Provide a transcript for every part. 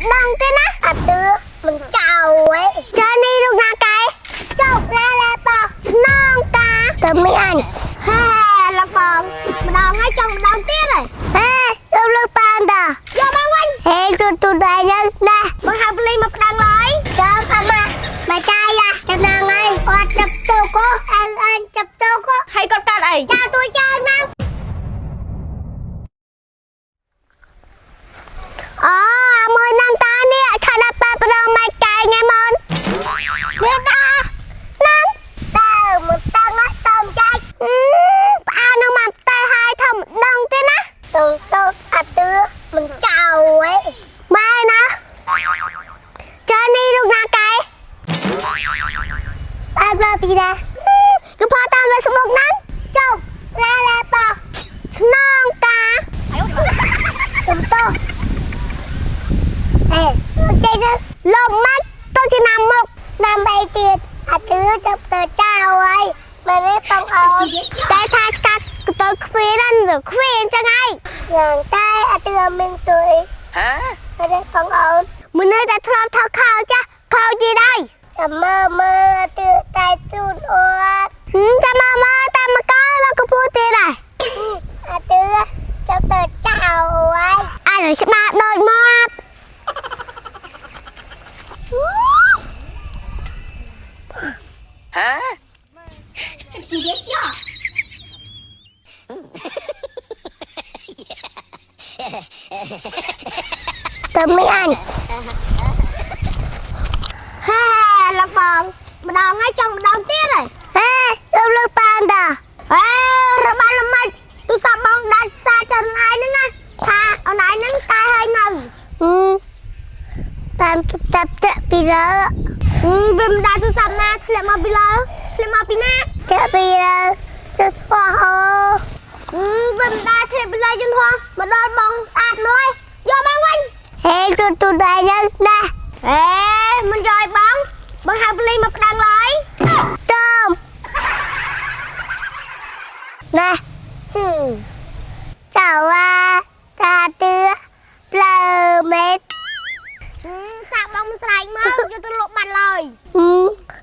đằng thế ná tứ mình chào ấy chơi đi được na cái chọc la bò non cá tớ mấy anh ha là bò mà đào ngay trong đằng tiết này ha đâu được bàn đà vô băng quanh hey tụi đại nhân nè mà học lên một đằng lại cho mà trai à cho nàng ơi hoạt chụp tô cô anh chụp tô cô hay con cắt ấy chào tôi chơi nào mời nàng ta nè khả năng bà bà đâu mày cài nghe môn biết đó nàng tờ một tầng á tầng chạy bao nhiêu mà tay hai thầm đằng thế ná tầng tứ mình chào ấy mai nè chơi đi được na cái ba bị nè cứ phá tan về số một nắng chồng la bò non cá tụm tô chơi chứ lồng mắt tôi chỉ nằm một nằm bay tiền tứ chụp tờ chào ấy mà lấy phòng ồn tay thay cắt tôi khuya lên rồi khuya cho ngay nhàng tay tứ mình tuổi hả mà lấy phòng ồn mình nơi ta thơm thao khao chứ khao gì đây mơ tứ tay chun ớt cho mơ ta mà có là có phụ tiền này tứ chụp tờ chào ấy ai là sẽ ba đôi mót hả? Tầm mấy anh ha lạc bòn mà đào ngay trong đào tiết này ha đâu lưu bàn đà ra ba làm mày tôi sao bong đã xa chân ai nữa nghe tha ở này nắng cay hay nừng tan tập tập bị lỡ vim đã tôi sao na lại mà bị lỡ lại mà bị na tập bị lỡ chân hoa hồ vim đã thì bị lỡ chân hoa mà đôi bong ạt nuôi vô băng quanh hey tụi đại nhân nè ê mình rồi bong học ly một đằng lại tôm nè chào ta tưa plơ mệt sao bông sạch mà cho tôi lột mặt lời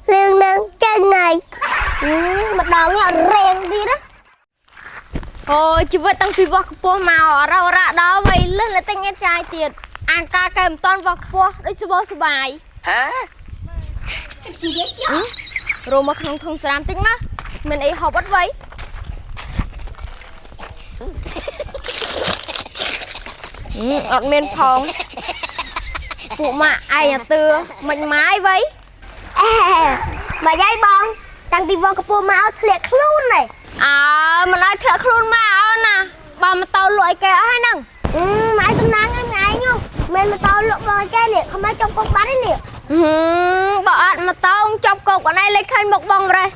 liên nâng chân này một đòn nhỏ rèn đi đó ôi chứ vậy tăng phi vọc po màu rau rạ đó vậy lên là tay nghe trai tiệt ăn ca kèm toàn vọc po đối số bài hả? rồi mà không thông sám tính má mình ấy học bất vậy ọt miên phòng phụ mạ ai à tưa mạnh mái vậy mà dây bông tăng đi vô cái po máu thiệt luôn này mình nói thiệt luôn mà nè bà mà tao lội kìa hay nằng mãi xâm nắng em ngại nhau mình mà tao lội vào cái này không ai trong con bắn đấy nè bọn mà tao không trong cục ở đây lấy khay một bông rồi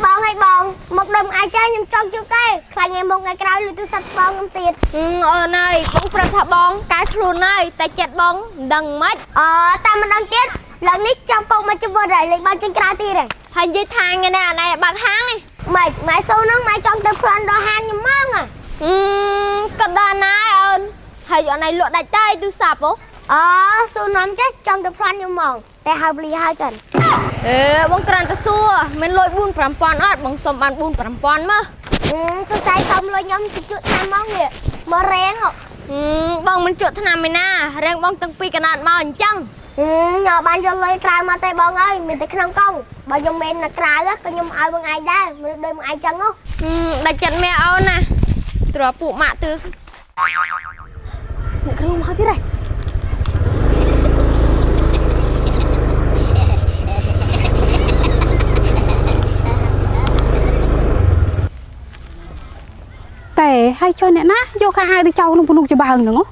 bông hay bông một đêm ai chơi nhầm trong chưa cây khai ngày một ngày cao lưu tôi sạch bông em tiền ở này cũng phải thả bông cái luôn này tay chặt bông đằng mất ta mà đang tiết lần nít trong cục mà chưa vừa đẩy lên ban trên cao tiền này hình dây thang này nè này bạc hang này mày sâu nước mày trong tập plan đó hang như măng à còn đàn này ơn thầy ở này lụa đại tay tôi sạp không sâu nắm chết trong tập plan như màuแต่ Habli 2 กัน បងក្រាន់តសួរមិនលុយ4-5000អត់បងសុំបាន4-5000មកសរសៃសុំលុយខ្ញុំទៅជក់ឆ្នាំមកនេះមករែងបងមិនជក់ឆ្នាំឯណារែងបងទាំងពីរកណាត់មកអញ្ចឹងញ៉ាំបានយកលុយក្រៅមកតែបងអើយមានតែក្នុងកង់បើខ្ញុំមាននៅក្រៅក៏ខ្ញុំឲ្យបងឯងដែរមិនដូចបងឯងចឹងហ៎ដាច់ចិត្តមែអូនណាទ្រពួកម៉ាក់ទឺអ្នកគ្រូមកទៀតហើយแต่ให้ช่วยเนี่ยนะโยกให้đi châu nông cho bà hừng nữa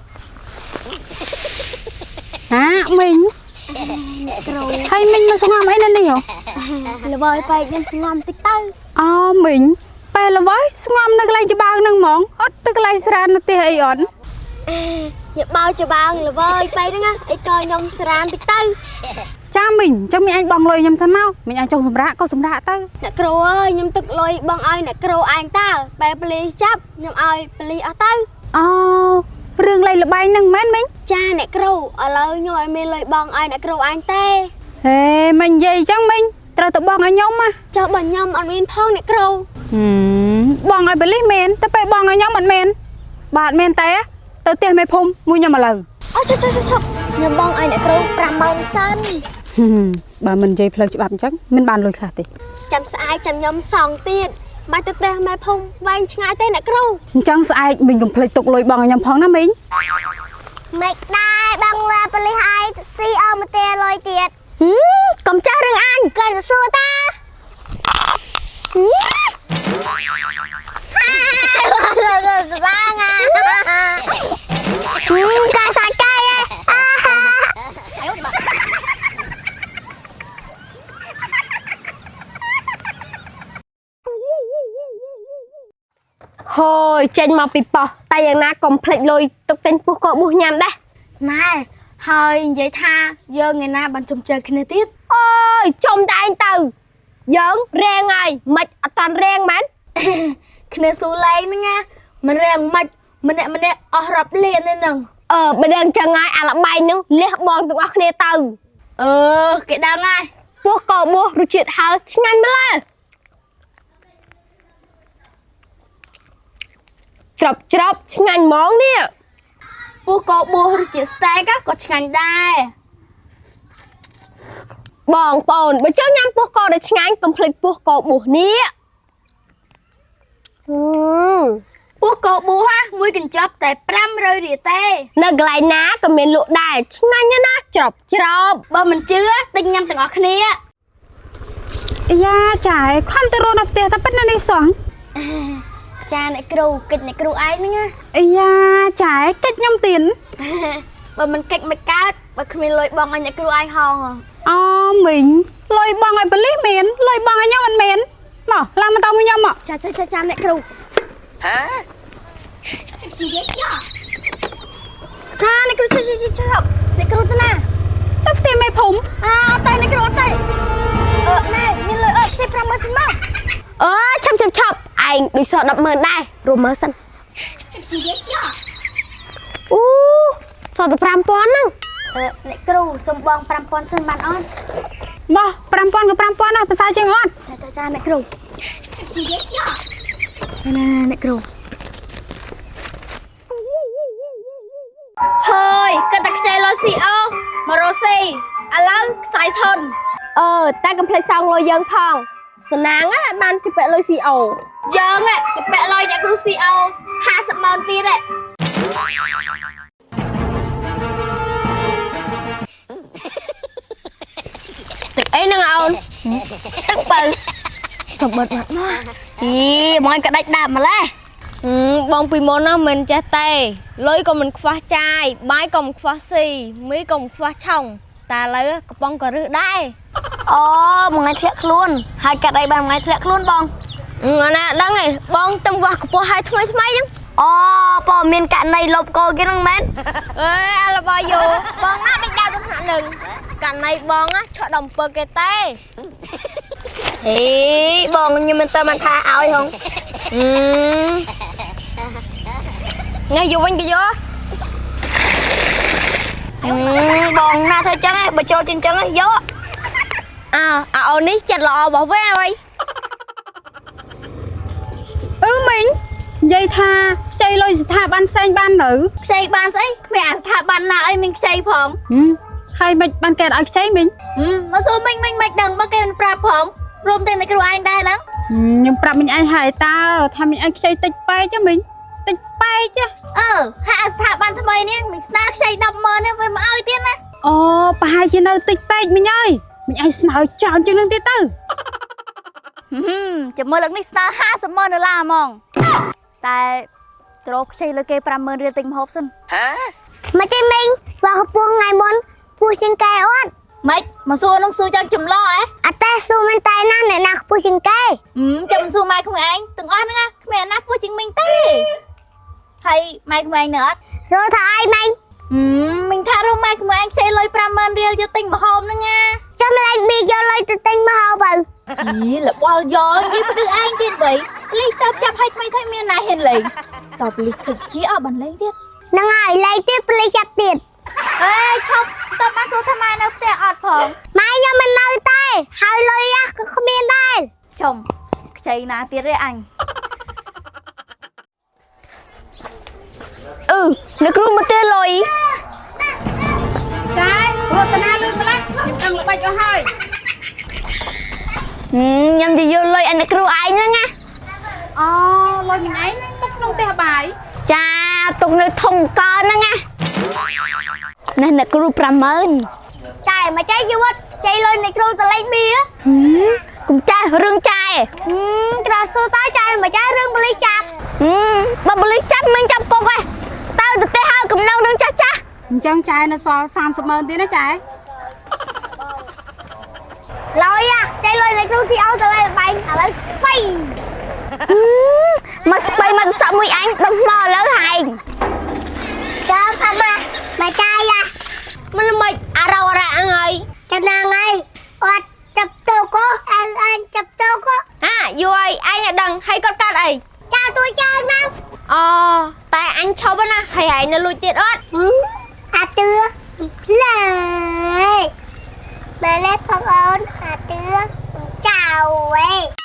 hả mình hay mình mà xuống mấy lên đi hả là bơi bay nhân xuống tích tư mình bay là với xuống nó cái cho bà nâng món ớt tức cái ra nó tê ấy ổn nhập bao cho bà là bơi bay đó nha để coi nhông sàn tích tư cha mình cho mình anh bong lôi nhầm sao mau mình anh trồng sầm rạ có sầm rạ tư nè cừu ơi nhầm tức lôi bong ơi nè cừu anh ta bay pli chấp nhầm ơi pli ở tư រឿង lây ល្បែង ហ្នឹង មែន មិញ cha nè kêu ở lâu nhồi mình lời bong ai nè kêu anh tê ê mình gì chẳng mình tao tự bong ai nhóm mà cho bọn nhom anh mình phong nè kêu bong ai bên lý men tao phải bong ai nhóm bạn men té tao tiền mày phun mua nhau mà lần ôi sao nhom bong ai nè kêu pram bong sân bà mình dây phơi chụp chắc mình bàn lôi khả thì chăm sai chăm nhom sòng tiền bài tập tê mày phong vay ngay tên nè kêu chẳng sai mình cũng phơi tục lôi bong ai nhóm phong nó mình mày đai bong là bên lý hai si ông tê lôi tiền cầm cha rừng ăn cần xua ta càng sạch cay Thôi trên màu bì bò tayយ៉ាងណាកុំភ្លេចលុយទុកចេញពោះកោប៊ូញ៉ាំដែរ ណែហើយនិយាយថាយើងថ្ងៃណាបានជុំជើគ្នាទៀត អូយចុំតែឯងទៅយើងរៀងហើយមិនអត់តាន់រៀងមែន គ្នាស៊ូលេងហ្នឹងណាមិនរៀងមិនម្នាក់អស់រាប់លានទេហ្នឹង បើដឹងចឹងហើយអាល្បែងហ្នឹងលះបងទាំងអស់គ្នាទៅ គេដឹងហើយ ពោះកោប៊ូរសជាតិហឹរឆ្ងាញ់ម្ល៉េះច្របឆ្ងាញ់ហ្មងនេះ ពោះកោបួសរសជាតិស្តេកក៏ឆ្ងាញ់ដែរ បងប្អូនបើចង់ញ៉ាំពោះកោដែលឆ្ងាញ់កុំភ្លេចពោះកោប៊ូនេះពោះកោបួសហ่ะមួយកញ្ចប់តែ500រៀលទេ នៅកន្លែងណាក៏មានលក់ដែរឆ្ងាញ់ណាស់ច្រប បើមិនជឿទិញញ៉ាំទាំងអស់គ្នា យ៉ាចាយខំទៅរកនៅផ្ទះតែប៉ុណ្្នឹងនេះសោះ ចាអ្នកគ្រូកិច្ចអ្នកគ្រូឯងហ្នឹងណា យ៉ាចាយកិច្ចខ្ញុំទៀន បើមិនកិច្ចមិនកើតបើគ្មានលុយបងឲ្យអ្នកគ្រូឯងហង អូមីងលុយបងឲ្យបលិសមានលុយបងឲ្យខ្ញុំមិនមានមកឡើងមកតមួយខ្ញុំមក ចាអ្នកគ្រូថាអ្នកគ្រូអ្នកគ្រូទៅណា ទៅផ្ទះមេភូមិ តែអ្នកគ្រូអត់ទេណែមានលុយអត់ផ្សេង50000សិនមក ឆាប់ឯងដូចសល់100000ដែររួមមើលសិនអូសល់តែ5000ហ្នឹង អ្នកគ្រូសុំបង5000សិនបានអត់ បោះ5000ក៏5000ដែរភាសាជាងអត់ ចាអ្នកគ្រូណែអ្នកគ្រូហើយគាត់តែខ្ចីលុយស៊ីអូមករស់ស៊ីឥឡូវខ្សែធន តែកុំភ្លេចសងលុយយើងផងស្នាងអត់បានជិះពាក់លុយ CO យើងจะពាក់លុយអ្នកគ្រូ CO 50ម៉ឺនទៀតទេ ទឹកអីហ្នឹងអូន ទឹកបើសុំបិទមកមកក្តាច់ដាប់ម្លេះ បងពីមុនណាមិនចេះទេលុយក៏មិនខ្វះចាយបាយក៏មិនខ្វះស៊ីមីក៏មិនខ្វះឆុងតែឥឡូវកំប៉ុងក៏រឹសដែរ អូមួយថ្ងៃធ្លាក់ខ្លួនហើយកាត់អីបានមួយថ្ងៃធ្លាក់ខ្លួនបង ណាដឹងឯងបងទៅវាស់កពស់ឲ្យថ្មីចឹង អូប៉មានករណីលុបកោគេហ្នឹងមែន អាឡបាយយោបងណាមិនដើរទៅថ្នាក់នឹងករណីបងណាឆក់ដំពើគេទេ ហេបងខ្ញុំមិនទៅមកថាឲ្យហង ថ្ងៃយកវិញក៏យក បងណាធ្វើចឹងឯងបើចូលចិនចឹងយក អូននេះចិត្តល្អរបស់វ៉ែអើយ មីងនិយាយថាខ្ចីលុយស្ថាប័នផ្សេងបាននៅ ខ្ចីបានស្អីគ្មានអាស្ថាប័នណាអីមានខ្ចីផង ហើយមិនបានគេឲ្យខ្ចីមីង មកសួរមិញមិនដឹងមកគេមិនប្រាប់ផងរួមទាំងតែគ្រូឯងដែរហ្នឹង ខ្ញុំប្រាប់មីងឯងហើយតើថាមីងឯងខ្ចីតិចបែកចាមីងតិចបែកចា ហើយអាស្ថាប័នថ្មីនេះមិញស្នើខ្ចី100000នេះវាមកឲ្យទៀតណា អូប្រហែលជានៅតិចបែកមីងអើយមីងឯងស្នើច្រើនជាងនឹងទៀតទៅ ចាំមើលលើកនេះស្នើ500000ដុល្លារហ្មងតែត្រោខ្ចីលើគេ50000រៀលទិញម្ហូបសិន មកចេះមីងវាស់ពោះថ្ងៃមុនពោះជាងកែអត់ ម៉េចមកសួរនឹងសួរចាំចម្លោះអេ អត់តែសួរមែនតែណាអ្នកណាខ្ពស់ជាងកែ ចាំមិនសួរម៉ែក្មួយឯងទាំងអស់ហ្នឹងណាគ្មានណាខ្ពស់ជាងមីងទេហើយម៉ែក្មួយឯងនៅអត់ រកថាអីមីង មីងថារកម៉ែក្មួយឯងខ្ចីលុយ50000រៀលយកទិញម្ហូបហ្នឹងណា ចាំលេងប៊ីយកលុយទៅទិញម្ហូបទៅ លបល់យកនិយាយព្រឹកឯងទៀតវៃលីងទៅចាប់ឲ្យថ្មីមានណាហ៊ានលេងតបលីងគិតជាអត់បានលេងទៀត ហ្នឹងហើយលេងទៀតព្រលីចាប់ទៀត ស៊ូทำไมនៅផ្ទះអត់ផង ម៉ែខ្ញុំមិននៅទេហើយលុយក៏គ្មានដែរ ចុំខ្ចីណាទៀតទេអញអ្នកគ្រូមកទេលុយ ចាយរតនាលឿនម្ល៉េះខ្ញុំដឹងល្បិចអស់ហើយ ខ្ញុំទៅយកលុយឲ្យអ្នកគ្រូឯងហ្នឹងណា អូលុយមិញឯងទុកក្នុងផ្ទះបាយ ចាទុកនៅធុងកហ្នឹងណានេះអ្នកគ្រូ 50000 ចាយមកចៃជីវិតចៃលុយនៃគ្រូតលេងបៀ កុំចាស់រឿងចាយ ក្រសួតើចាយមកចៃរឿងបលិសចាប់ បើបលិសចាប់មិនចាប់គុកឯងតើទៅទេហៅកំណៅនឹងចាស់ចាស់ អញ្ចឹងចាយនៅសល់300000ទៀតណាចាយ លុយចៃលុយនៃគ្រូស៊ីឲ្យតលេងបាញ់ឥឡូវស្បៃ មកស្បៃមកសក់មួយអញបំថ្មឥឡូវហែង ចាំអមមកចៃមិនល្មិចអារោរ៉ាអងហើយ ចាំណាងអត់ចាប់តូកអញចាប់តូក យូរហើយអញអត់ដឹងហើយគាត់កាត់អី ចាទួយចាណា អូតែអញឈប់ណាហើយឯងនៅលួចទៀតអត់ អាទឿលេម៉ែនេះផងអូនអាទឿចៅ